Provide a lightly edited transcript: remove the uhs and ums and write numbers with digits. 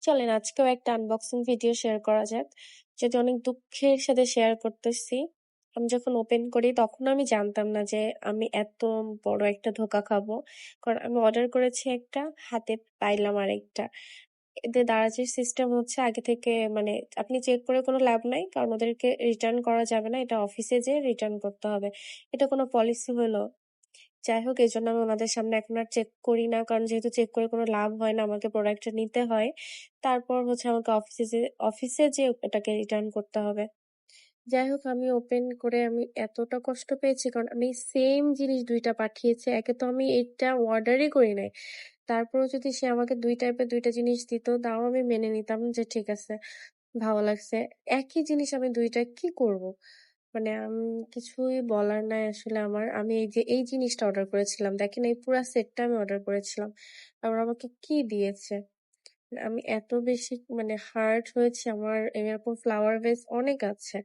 চলেন আজকেও একটা আনবক্সিং ভিডিও শেয়ার করা যাক। যেটা অনেক দুঃখের সাথে শেয়ার করতেছি। আমি যখন ওপেন করি তখনও আমি জানতাম না যে আমি এত বড় একটা ধোঁকা খাবো। কারণ আমি অর্ডার করেছি একটা, হাতে পাইলাম আরেকটা। এদের দারাজের সিস্টেম হচ্ছে আগে থেকে মানে আপনি চেক করে কোনো লাভ নাই। কারণ ওদেরকে রিটার্ন করা যাবে না। এটা অফিসে যেয়ে রিটার্ন করতে হবে। এটা কোনো পলিসি হলো? যাই হোক এজন্য আমি ওনাদের সামনে এখন আর চেক করি না। কারণ যেহেতু চেক করে কোনো লাভ হয় না, আমাকে প্রোডাক্টটা নিতে হয়। তারপর হচ্ছে আমাকে অফিসে যেয়ে এটাকে রিটার্ন করতে হবে। যাই হোক আমি ওপেন করে আমি এতটা কষ্ট পেয়েছি কারণ আমি সেম জিনিস ২ টা পাঠিয়েছি। একে তো আমি এটা অর্ডারই করি নাই। তারপরেও যদি সে আমাকে ২ টাইপের ২ টা জিনিস দিত তাও আমি মেনে নিতাম যে ঠিক আছে, ভালো লাগছে। একই জিনিস আমি ২ টা কি করব? মানে কিছুই বলার নাই আসলে আমার। আমি এই জিনিসটা অর্ডার করেছিলাম। দেখেন এই পুরা সেটটা আমি অর্ডার করেছিলাম। আর ওরা আমাকে কি দিয়েছে? আমি এত বেশি মানে হার্ট হয়েছে আমার, এরকম ফ্লাওয়ার ভেস অনেক আছে।